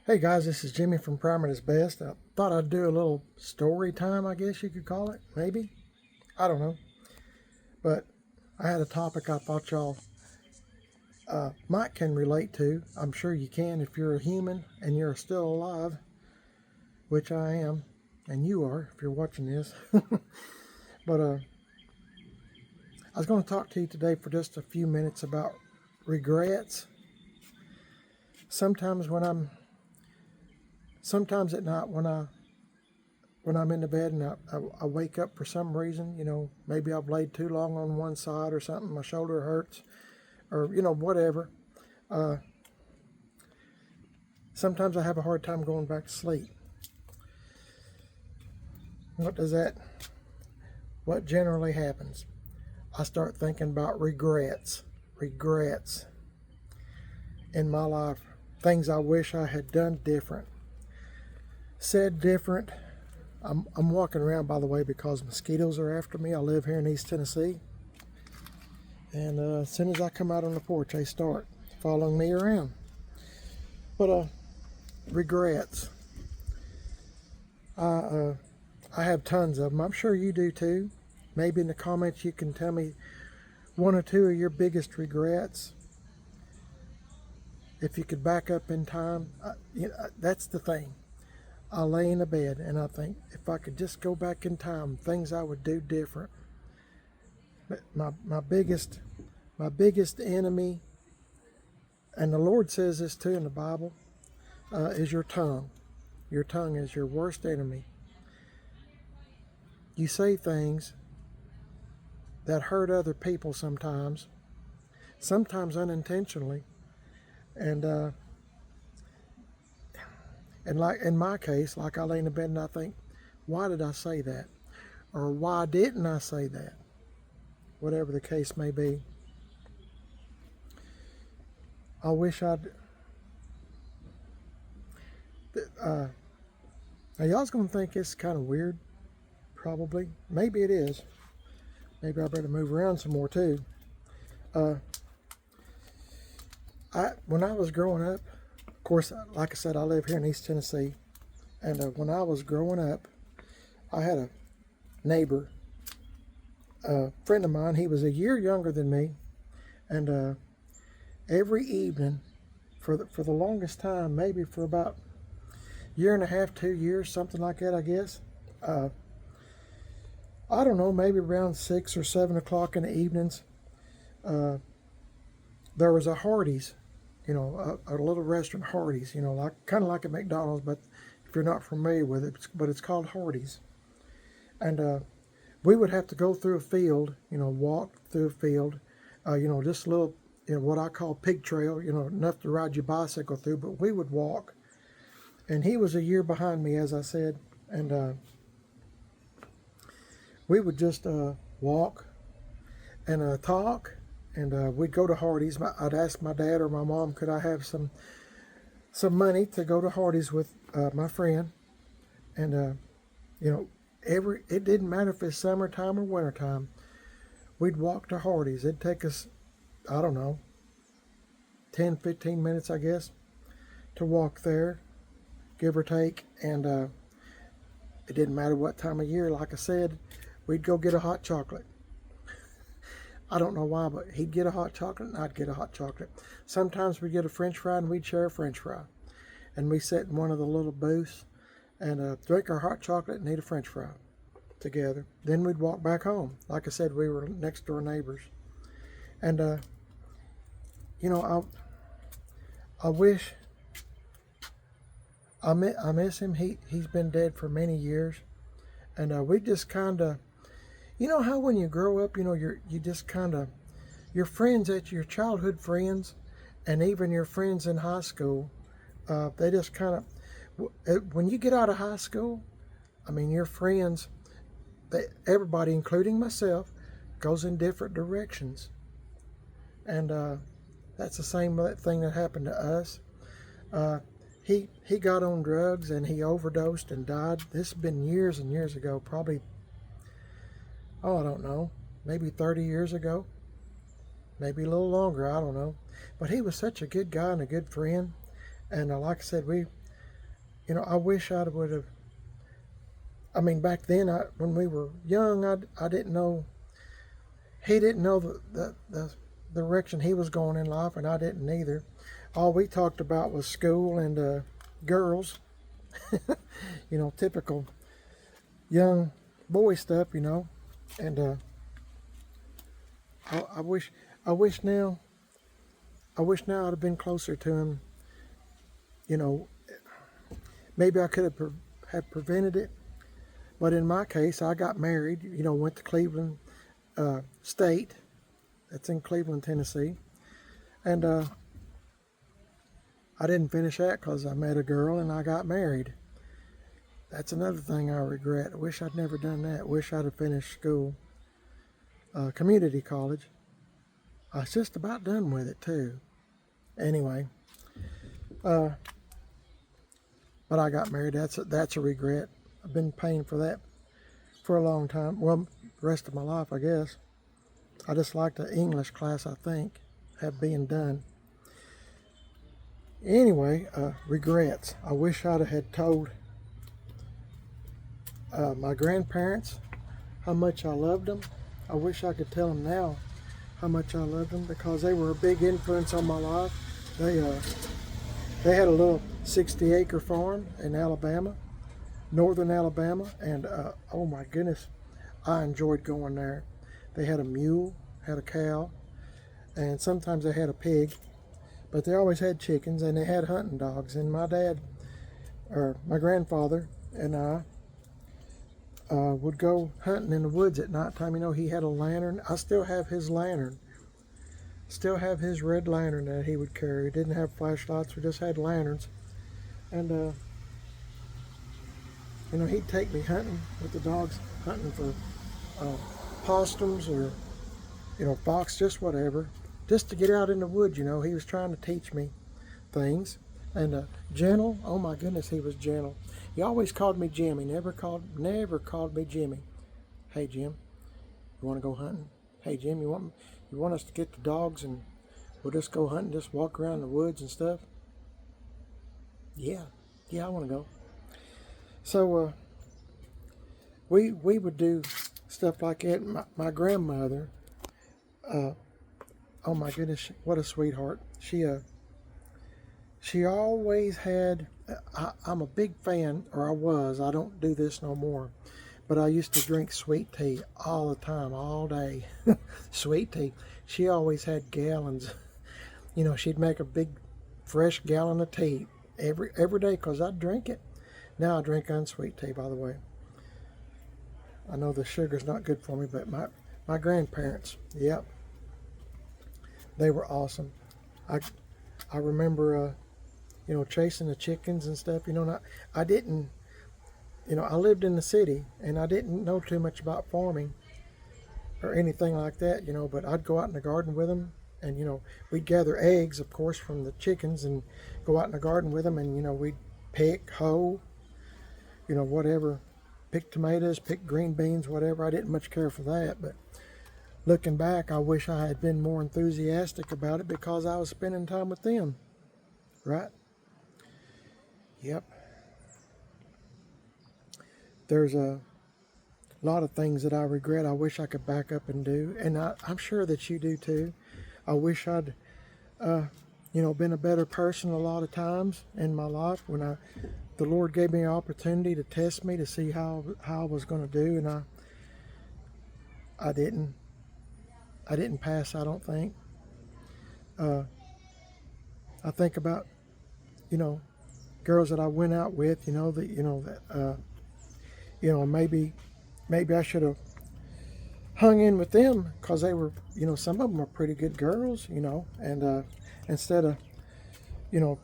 Hey guys, this is Jimmy from Priming is Best. I thought I'd do a little story time, I guess you could call it, maybe. I don't know. But I had a topic I thought y'all might can relate to. I'm sure you can if you're a human and you're still alive, which I am, and you are if you're watching this. But I was going to talk to you today for just a few minutes about regrets. Sometimes at night when I'm in the bed and I wake up for some reason, maybe I've laid too long on one side or something, my shoulder hurts, or, whatever. Sometimes I have a hard time going back to sleep. What generally happens? I start thinking about regrets in my life, things I wish I had done different, said different. I'm walking around, by the way, because mosquitoes are after me. I live here in East Tennessee, and as soon as I come out on the porch, they start following me around. But regrets, I have tons of them. I'm sure you do too. Maybe in the comments you can tell me one or two of your biggest regrets. If you could back up in time, that's the thing. I lay in the bed and I think, if I could just go back in time, things I would do different. But my biggest enemy, and the Lord says this too in the Bible, is your tongue. Your tongue is your worst enemy. You say things that hurt other people sometimes unintentionally, and like in my case, like I lay in the bed and I think, why did I say that? Or why didn't I say that? Whatever the case may be. I wish I'd... now y'all's going to think it's kind of weird, probably. Maybe it is. Maybe I better move around some more too. When I was growing up, of course, like I said, I live here in East Tennessee, and when I was growing up, I had a neighbor, a friend of mine. He was a year younger than me, and every evening, for the longest time, maybe for about a year and a half, 2 years, something like that, I guess. I don't know, maybe around 6 or 7 o'clock in the evenings, there was a Hardee's. A little restaurant, Hardee's, kind of like a McDonald's, but if you're not familiar with it, but it's called Hardee's. And we would have to go through a field, walk through a field, just a little, what I call pig trail, enough to ride your bicycle through, but we would walk. And he was a year behind me, as I said, and we would just walk and talk. And we'd go to Hardee's. I'd ask my dad or my mom, could I have some money to go to Hardee's with my friend? And it didn't matter if it's summertime or wintertime. We'd walk to Hardee's. It'd take us, I don't know, 10, 15 minutes, I guess, to walk there, give or take. And it didn't matter what time of year. Like I said, we'd go get a hot chocolate. I don't know why, but he'd get a hot chocolate and I'd get a hot chocolate. Sometimes we'd get a French fry and we'd share a French fry. And we sit in one of the little booths and drink our hot chocolate and eat a French fry together. Then we'd walk back home. Like I said, we were next door neighbors. And, I wish, I miss him. He's been dead for many years. And we just kind of, how when you grow up, you just kind of, your friends, your childhood friends, and even your friends in high school, they just kind of, when you get out of high school, your friends, everybody, including myself, goes in different directions. And that's the same thing that happened to us. He got on drugs and he overdosed and died. This has been years and years ago, probably, I don't know, maybe 30 years ago, maybe a little longer, I don't know. But he was such a good guy and a good friend. And like I said, you know, I wish I would have. I mean, back then, when we were young, I didn't know. He didn't know the direction he was going in life, and I didn't either. All we talked about was school and girls. You know, typical young boy stuff. You know, and I wish, I wish now, I wish now I'd have been closer to him. You know, maybe I could have prevented it. But in my case, I got married. You know, went to Cleveland State. That's in Cleveland, Tennessee, and I didn't finish that because I met a girl and I got married. That's another thing I regret. I wish I'd never done that. Wish I'd have finished school, community college. I was just about done with it too. Anyway, uh, but I got married. That's a regret. I've been paying for that for a long time. Well, the rest of my life, I guess. I just like the English class, I think, have been done. Anyway, regrets. I wish I'd have had told my grandparents how much I loved them. I wish I could tell them now how much I loved them, because they were a big influence on my life. They had a little 60-acre farm in Alabama, northern Alabama, and oh my goodness, I enjoyed going there. They had a mule, had a cow, and sometimes they had a pig, but they always had chickens, and they had hunting dogs. And my dad, or my grandfather, and I would go hunting in the woods at nighttime. You know, he had a lantern. I still have his lantern. Still have his red lantern that he would carry. He didn't have flashlights. We just had lanterns. And, you know, he'd take me hunting with the dogs, hunting for possums or, you know, fox, just whatever. Just to get out in the woods, you know. He was trying to teach me things. And gentle, oh my goodness, he was gentle. He always called me Jim. He never called me Jimmy. Hey Jim, you want to go hunting? Hey Jim, you want us to get the dogs and we'll just go hunting, just walk around the woods and stuff? Yeah, I want to go. So we would do stuff like that. My grandmother, oh my goodness, what a sweetheart. She always had, I'm a big fan, or I was, I don't do this no more, but I used to drink sweet tea all the time, all day. Sweet tea. She always had gallons. You know, she'd make a big fresh gallon of tea every day because I'd drink it. Now I drink unsweet tea, by the way. I know the sugar's not good for me, but my grandparents, yep, they were awesome. I remember, you know, chasing the chickens and stuff. You know, and I didn't, you know, I lived in the city and I didn't know too much about farming or anything like that, you know, but I'd go out in the garden with them, and, you know, we'd gather eggs, of course, from the chickens and go out in the garden with them, and, you know, we'd pick, hoe, you know, whatever, pick tomatoes, pick green beans, whatever. I didn't much care for that, but looking back, I wish I had been more enthusiastic about it because I was spending time with them, right? Yep. There's a lot of things that I regret. I wish I could back up and do, and I'm sure that you do too. I wish I'd, you know, been a better person a lot of times in my life when the Lord gave me an opportunity to test me to see how I was going to do, and I didn't pass. I don't think. I think about, you know, girls that I went out with, you know, maybe I should have hung in with them because they were, you know, some of them are pretty good girls, you know, and instead of, you know,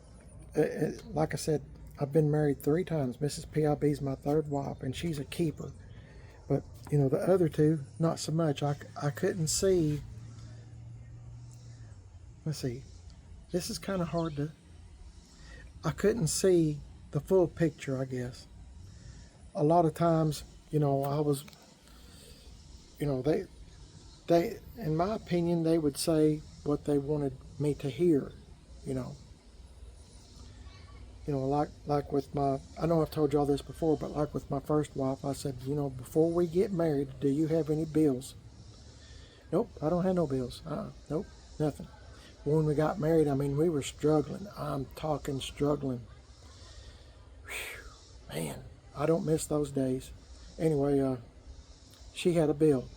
like I said, I've been married 3 times. Mrs. PIB's my 3rd wife, and she's a keeper. But, you know, the other 2, not so much. I couldn't see. Let's see. This is kind of hard to. I couldn't see the full picture, I guess. A lot of times, you know, I was, you know, they, in my opinion, they would say what they wanted me to hear, you know. You know, like with my, I know I've told y'all this before, but like with my first wife, I said, you know, before we get married, do you have any bills? Nope, I don't have no bills. Nope, nothing. When we got married, I mean, we were struggling. I'm talking struggling. Whew, man, I don't miss those days. Anyway, she had a bill.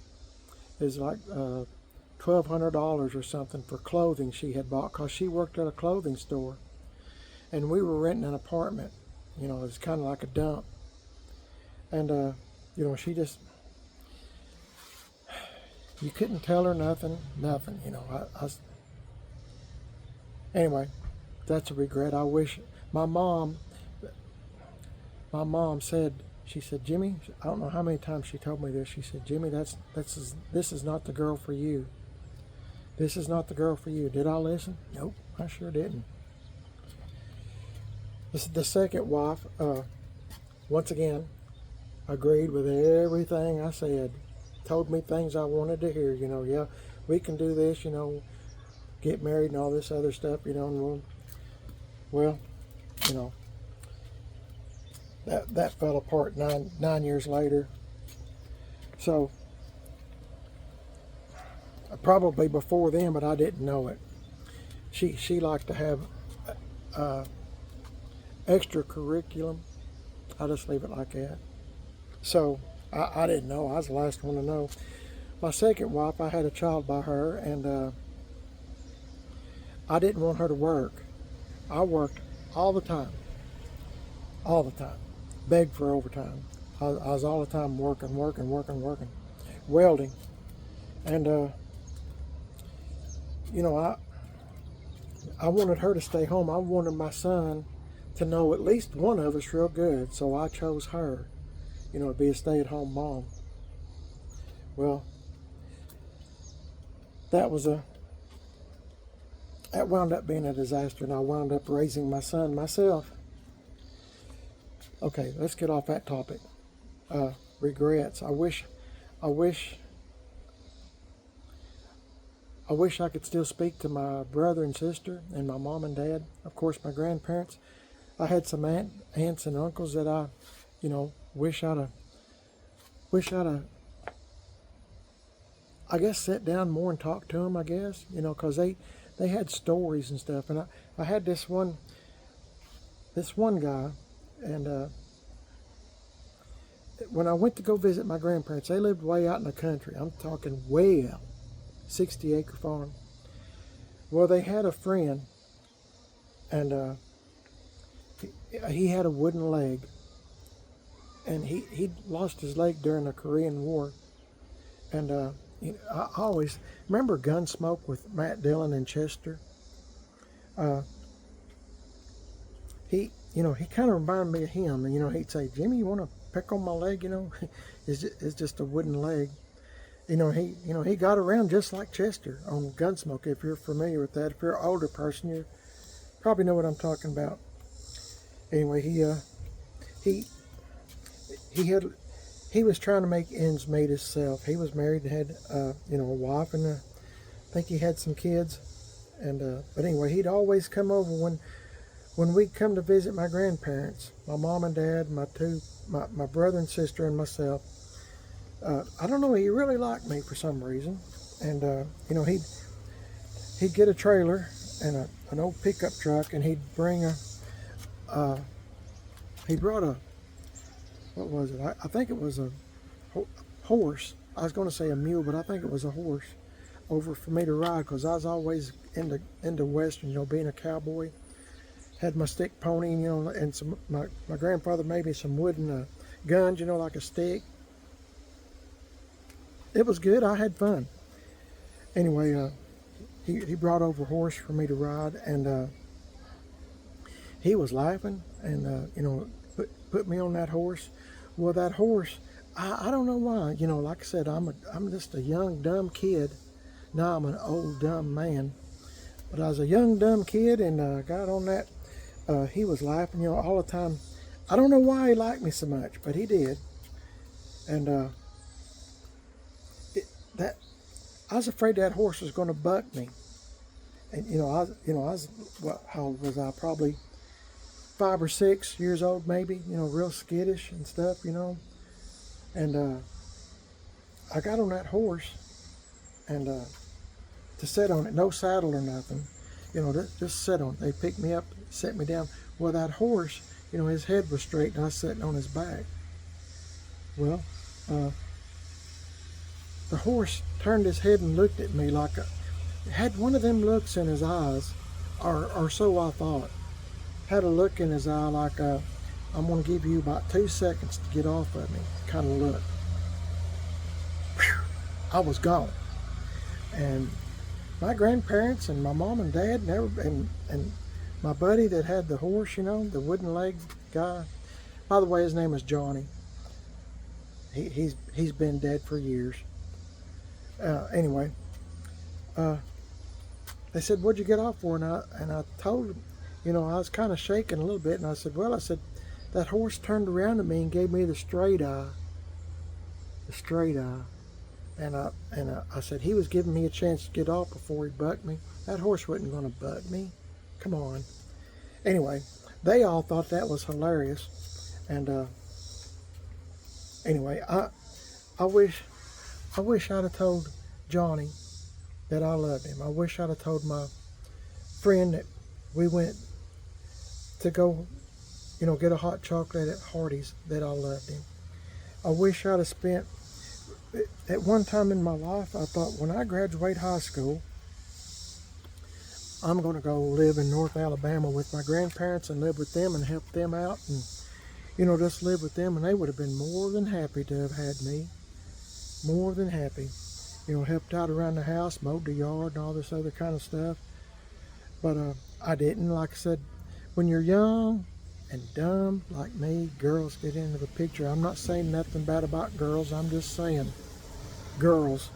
It was like $1,200 or something for clothing she had bought because she worked at a clothing store. And we were renting an apartment. You know, it was kind of like a dump. And, you know, she just, you couldn't tell her nothing, you know. Anyway, that's a regret. I wish my mom said, she said, Jimmy, I don't know how many times she told me this. She said, Jimmy, this is not the girl for you. This is not the girl for you. Did I listen? Nope, I sure didn't. The second wife, once again, agreed with everything I said. Told me things I wanted to hear. You know, yeah, we can do this, you know, get married and all this other stuff, you know. And well, you know, that fell apart 9 years later. So probably before then, but I didn't know it. She liked to have extra curriculum. I'll just leave it like that. So I didn't know. I was the last one to know. My second wife, I had a child by her, and I didn't want her to work. I worked all the time, begged for overtime. I was all the time working, welding, and you know, I wanted her to stay home. I wanted my son to know at least one of us real good, so I chose her, you know, to be a stay-at-home mom. Well, that wound up being a disaster, and I wound up raising my son myself. Okay, let's get off that topic. Regrets. I wish I could still speak to my brother and sister and my mom and dad. Of course, my grandparents. I had some aunts and uncles that I, you know, wish I'd have, I guess, sat down more and talked to them, I guess, you know, because they had stories and stuff. And I had this one guy, and when I went to go visit my grandparents, they lived way out in the country. I'm talking way out, 60-acre farm. Well, they had a friend, and he had a wooden leg, and he lost his leg during the Korean War. And you know, I always remember Gunsmoke with Matt Dillon and Chester. He kind of reminded me of him. And you know, he'd say, Jimmy, you want to pick on my leg? You know, it's just a wooden leg. You know, he got around just like Chester on Gunsmoke. If you're familiar with that, if you're an older person, you probably know what I'm talking about. Anyway, he was trying to make ends meet himself. He was married and had you know, a wife, and I think he had some kids. And but anyway, he'd always come over when we'd come to visit my grandparents, my mom and dad, my brother and sister, and myself. I don't know, he really liked me for some reason. And you know, he'd get a trailer and an old pickup truck, and he'd bring he brought what was it? I think it was a horse. I was going to say a mule, but I think it was a horse over for me to ride, because I was always into Western, you know, being a cowboy. Had my stick pony, you know, and my grandfather made me some wooden guns, you know, like a stick. It was good. I had fun. Anyway, he brought over a horse for me to ride, and he was laughing, and you know, put me on that horse. Well, that horse, I don't know why. You know, like I said, I'm just a young dumb kid. Now I'm an old dumb man, but I was a young dumb kid, and got on that. He was laughing, you know, all the time. I don't know why he liked me so much, but he did. And I was afraid that horse was going to buck me. And you know, I was what? How old was I? Probably 5 or 6 years old, maybe, real skittish and stuff, and I got on that horse and to sit on it, no saddle or nothing, just sit on it. They picked me up, set me down. Well, that horse, his head was straight and I was sitting on his back. Well, the horse turned his head and looked at me like had one of them looks in his eyes, or so I thought. Had a look in his eye like I'm going to give you about 2 seconds to get off of me kind of look. Whew, I was gone. And my grandparents and my mom and dad and my buddy that had the horse, the wooden leg guy. By the way, his name is Johnny. He's been dead for years. Anyway, they said, "What'd you get off for?" And I told them, I was kind of shaking a little bit, and I said, "Well," I said, "that horse turned around to me and gave me the straight eye." The straight eye. And I said, he was giving me a chance to get off before he bucked me. That horse wasn't going to buck me. Come on. Anyway, they all thought that was hilarious. And anyway, I wish I'd have told Johnny that I loved him. I wish I'd have told my friend that we went to go, get a hot chocolate at Hardee's that I loved him. I wish I'd have spent. At one time in my life, I thought when I graduate high school, I'm going to go live in North Alabama with my grandparents and live with them and help them out and, just live with them. And they would have been more than happy to have had me. More than happy. Helped out around the house, mowed the yard and all this other kind of stuff. But I didn't. Like I said, when you're young and dumb like me, girls get into the picture. I'm not saying nothing bad about girls. I'm just saying girls.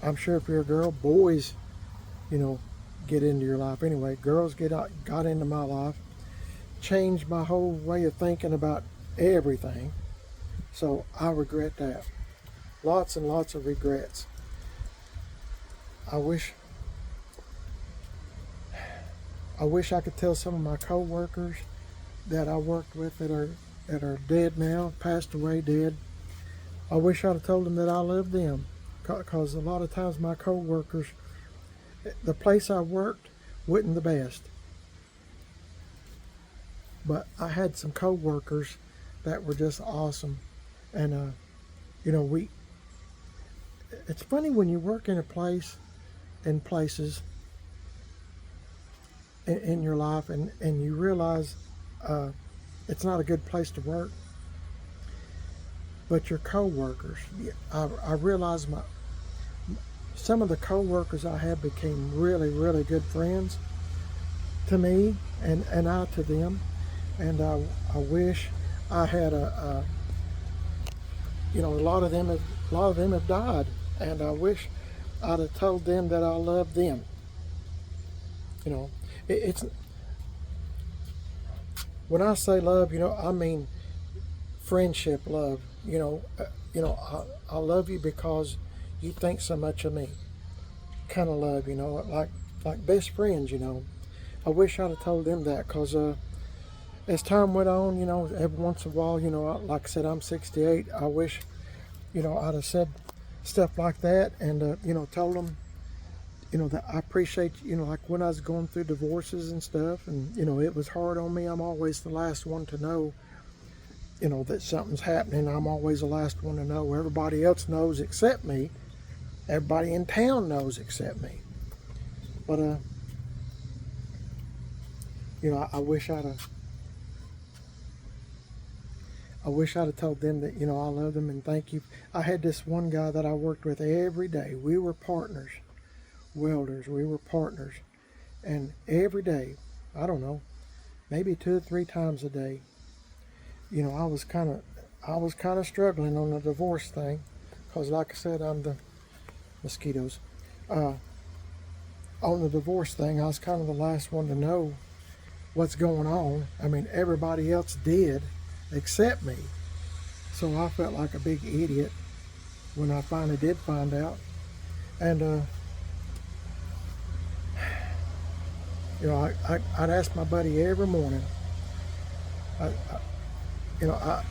I'm sure if you're a girl, boys, get into your life. Anyway, girls got into my life, changed my whole way of thinking about everything. So I regret that. Lots and lots of regrets. I wish I could tell some of my co-workers that I worked with that are dead now, passed away, dead. I wish I'd have told them that I loved them, because a lot of times my co-workers, the place I worked wasn't the best, but I had some co-workers that were just awesome. And it's funny when you work in places in your life and you realize it's not a good place to work, but your co-workers, I realized some of the co-workers I had became really, really good friends to me and I to them. And I wish I had a lot of them have died, and I wish I'd have told them that I loved them. It's when I say love, I mean friendship love. I love you because you think so much of me. Kind of love, like best friends. I wish I'd have told them that, because as time went on, every once in a while, like I said, I'm 68. I wish, I'd have said stuff like that, and told them, that I appreciate, like when I was going through divorces and stuff, and it was hard on me. I'm always the last one to know, that something's happening. I'm always the last one to know. Everybody else knows except me. Everybody in town knows except me. But I wish I'd have told them that, I love them and thank you. I had this one guy that I worked with every day. We were partners, welders. We were partners. And every day, I don't know, maybe 2 or 3 times a day, I was kind of struggling on the divorce thing, because like I said, I'm the mosquitoes. On the divorce thing, I was kind of the last one to know what's going on. I mean, everybody else did except me. So I felt like a big idiot when I finally did find out. And I'd ask my buddy every morning, You know,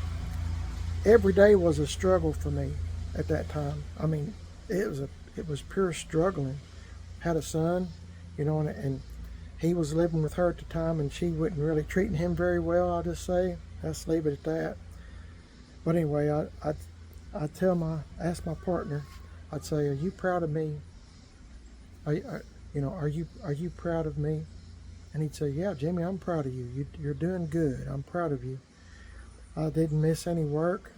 every day was a struggle for me at that time. I mean, it was pure struggling. Had a son, you know, and he was living with her at the time, and she wasn't really treating him very well. I'll just say, let's leave it at that. But anyway, ask my partner, I'd say, "Are you proud of me? Are you proud of me?" And he'd say, "Yeah, Jimmy, I'm proud of you. You're doing good. I'm proud of you. I didn't miss any work.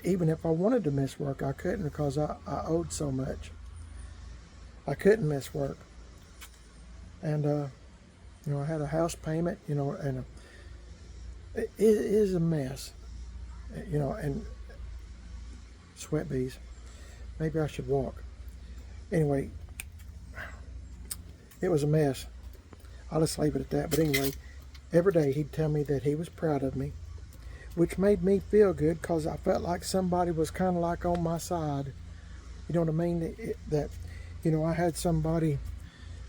Even if I wanted to miss work, I couldn't because I owed so much. I couldn't miss work. And, I had a house payment, and it is a mess, and sweat bees. Maybe I should walk. Anyway, it was a mess. I'll just leave it at that. But anyway, every day he'd tell me that he was proud of me, which made me feel good because I felt like somebody was kind of like on my side. You know what I mean? That I had somebody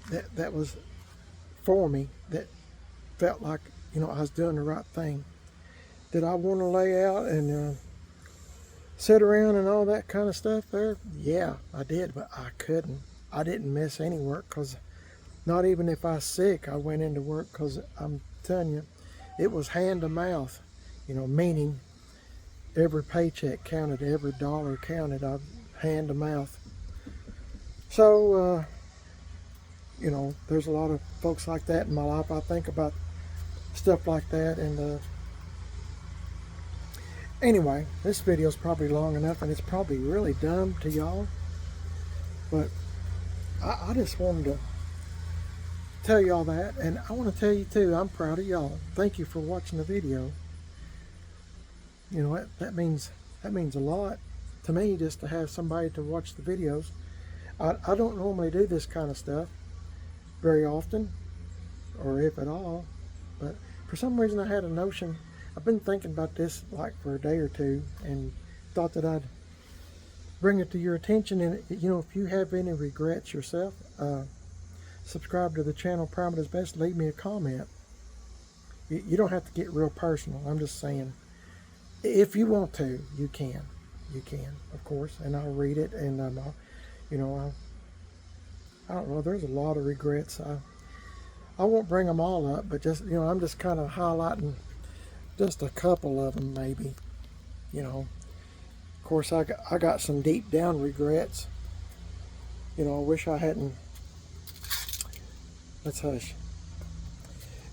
that was for me, that felt like, I was doing the right thing. Did I want to lay out and sit around and all that kind of stuff there? Yeah, I did, but I couldn't. I didn't miss any work because not even if I was sick, I went into work because I'm telling you, it was hand to mouth, meaning every paycheck counted, every dollar counted, hand to mouth. So, there's a lot of folks like that in my life. I think about stuff like that. And anyway, this video is probably long enough, and it's probably really dumb to y'all. But I just wanted to tell y'all that. And I want to tell you, too, I'm proud of y'all. Thank you for watching the video. That means a lot to me, just to have somebody to watch the videos. I don't normally do this kind of stuff very often, or if at all, but for some reason I had a notion. I've been thinking about this like for a day or two, and thought that I'd bring it to your attention. And if you have any regrets yourself, subscribe to the channel. Private is best. Leave me a comment. You don't have to get real personal. I'm just saying, if you want to, you can, of course, and I'll read it. And I don't know, there's a lot of regrets. I won't bring them all up, but just, I'm just kind of highlighting just a couple of them, maybe. Of course, I got some deep down regrets. I wish I hadn't. Let's hush.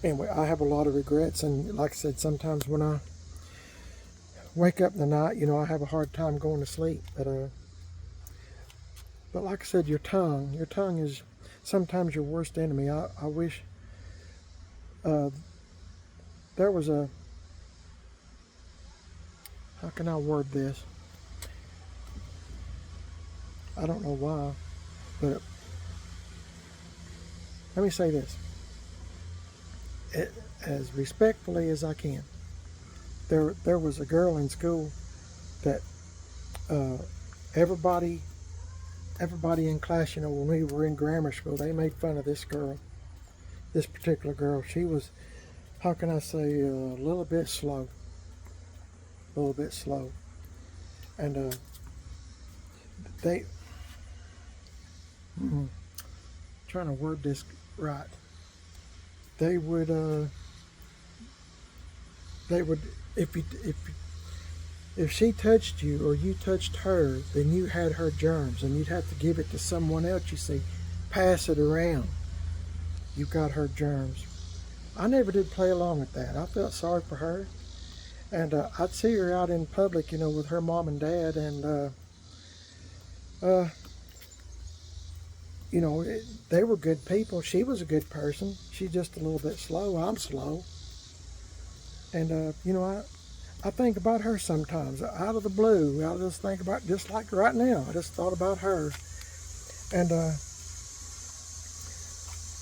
Anyway, I have a lot of regrets, and like I said, sometimes when I wake up in the night, I have a hard time going to sleep. But like I said, your tongue is sometimes your worst enemy. I wish there was a, how can I word this? I don't know why, but let me say this as respectfully as I can. There was a girl in school that everybody in class, when we were in grammar school, they made fun of this particular girl. She was, how can I say, a little bit slow. And trying to word this right. They would, if she touched you or you touched her, then you had her germs, and you'd have to give it to someone else. You see, pass it around. You got her germs. I never did play along with that. I felt sorry for her, and I'd see her out in public, with her mom and dad, and they were good people. She was a good person. She's just a little bit slow. I'm slow, and I think about her sometimes, out of the blue. I just think about, just like right now, I just thought about her. And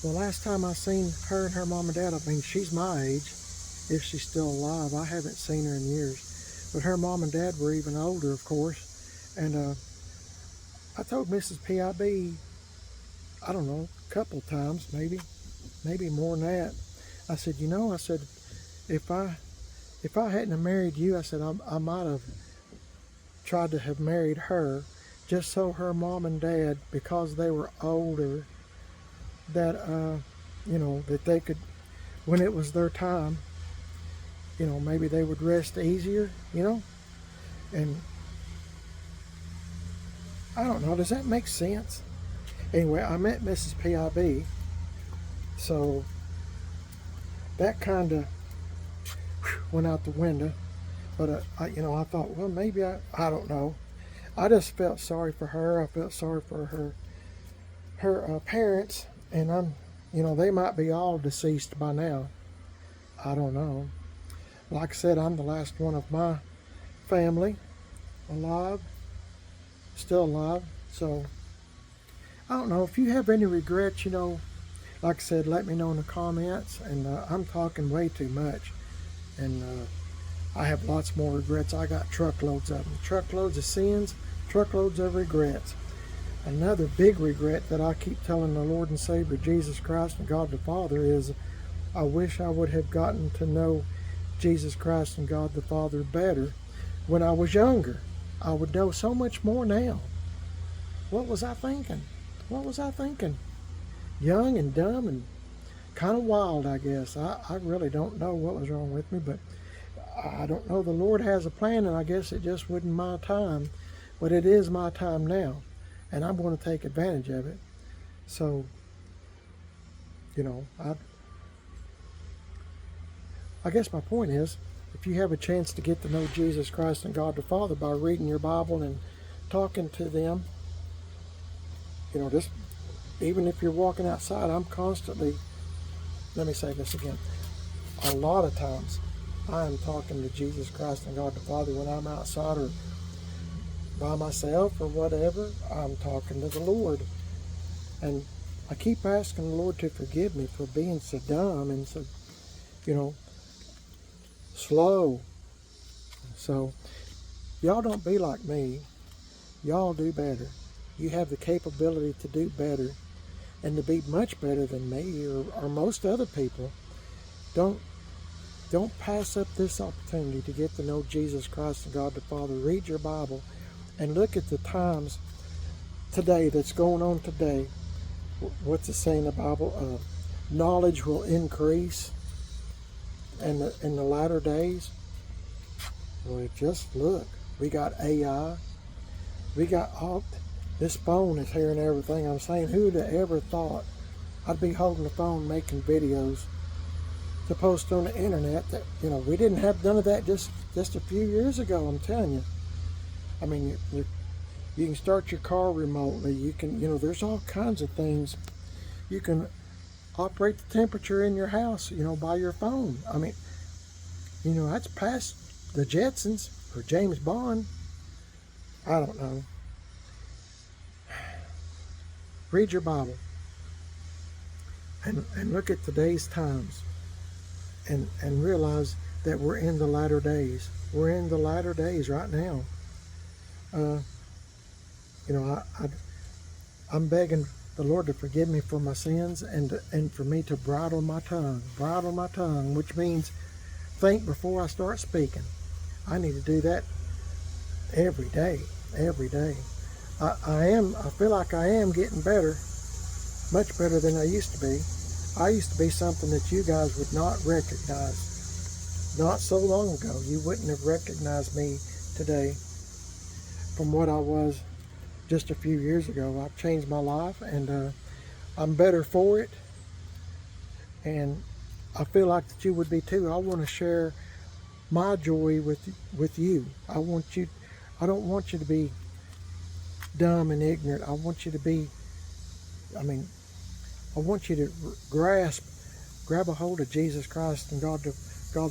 the last time I seen her and her mom and dad, she's my age, if she's still alive. I haven't seen her in years. But her mom and dad were even older, of course. And I told Mrs. PIB, I don't know, a couple of times, maybe more than that. I said, if I if I hadn't have married you, I said, I might have tried to have married her just so her mom and dad, because they were older, that, that they could, when it was their time, maybe they would rest easier, and I don't know, does that make sense? Anyway, I met Mrs. PIB, so that kind of went out the window. But I thought, well, maybe I don't know. I just felt sorry for her. I felt sorry for her parents, and they might be all deceased by now. I don't know. Like I said, I'm the last one of my family alive, still alive. So I don't know if you have any regrets. Like I said, let me know in the comments. And I'm talking way too much, and I have lots more regrets. I got truckloads of them. Truckloads of sins, truckloads of regrets. Another big regret that I keep telling the Lord and Savior Jesus Christ and God the Father is, I wish I would have gotten to know Jesus Christ and God the Father better when I was younger. I would know so much more now. What was I thinking? What was I thinking? Young and dumb and kind of wild, I guess. I really don't know what was wrong with me, but I don't know. The Lord has a plan, and I guess it just wasn't my time, but it is my time now, and I'm going to take advantage of it. So, I guess my point is, if you have a chance to get to know Jesus Christ and God the Father by reading your Bible and talking to them, just even if you're walking outside, I'm constantly, let me say this again, a lot of times I am talking to Jesus Christ and God the Father when I'm outside or by myself or whatever. I'm talking to the Lord, and I keep asking the Lord to forgive me for being so dumb and so, slow. So y'all don't be like me. Y'all do better. You have the capability to do better and to be much better than me or most other people. Don't pass up this opportunity to get to know Jesus Christ and God the Father. Read your Bible and look at the times today that's going on today. What's it say in the Bible? Knowledge will increase in the latter days. Well, just look. We got AI. We got all this phone is hearing everything I'm saying. Who'd have ever thought I'd be holding the phone making videos to post on the internet? That we didn't have none of that just a few years ago. I'm telling you. I mean, you can start your car remotely. You can, there's all kinds of things. You can operate the temperature in your house, by your phone. I mean, that's past the Jetsons or James Bond. I don't know. Read your Bible and look at today's times and realize that we're in the latter days. We're in the latter days right now. I'm begging the Lord to forgive me for my sins and for me to bridle my tongue, which means think before I start speaking. I need to do that every day. I feel like I am getting better, much better than I used to be. I used to be something that you guys would not recognize. Not so long ago, you wouldn't have recognized me today from what I was just a few years ago. I've changed my life, and I'm better for it, and I feel like that you would be too. I want to share my joy with you. I don't want you to be dumb and ignorant. I want you to be, I want you to grab a hold of Jesus Christ and God the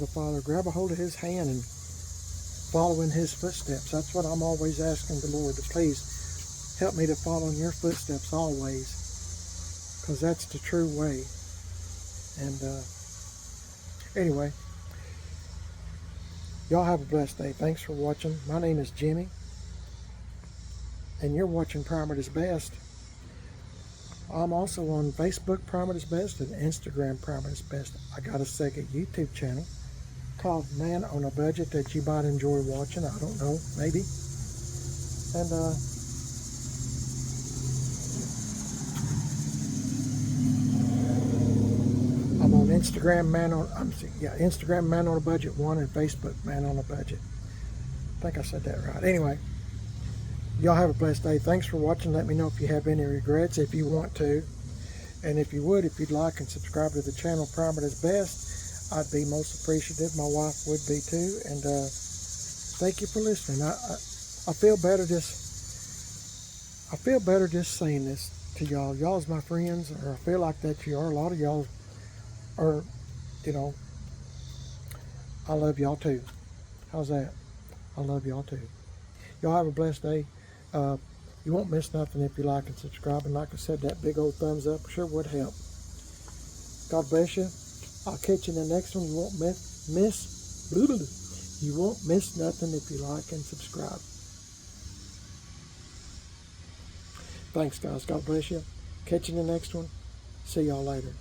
Father. Grab a hold of His hand and follow in His footsteps. That's what I'm always asking the Lord, to please help me to follow in your footsteps always, because that's the true way. And anyway, y'all have a blessed day. Thanks for watching. My name is Jimmy, and you're watching Primer is Best. I'm also on Facebook, Primer is Best, and Instagram, Primer is Best. I got a second YouTube channel. called Man on a Budget that you might enjoy watching. I don't know, maybe. And I'm on Instagram, Instagram Man on a Budget 1, and Facebook Man on a Budget. I think I said that right. Anyway, y'all have a blessed day. Thanks for watching. Let me know if you have any regrets, if you want to. And if you would, if you'd like and subscribe to the channel, Prime It As Best, I'd be most appreciative. My wife would be too. And thank you for listening. I feel better just saying this to y'all. Y'all's my friends, or I feel like that you are. A lot of y'all are, you know, I love y'all too. How's that? I love y'all too. Y'all have a blessed day. You won't miss nothing if you like and subscribe. And like I said, that big old thumbs up sure would help. God bless you. I'll catch you in the next one. You won't miss nothing if you like and subscribe. Thanks, guys. God bless you. Catch you in the next one. See y'all later.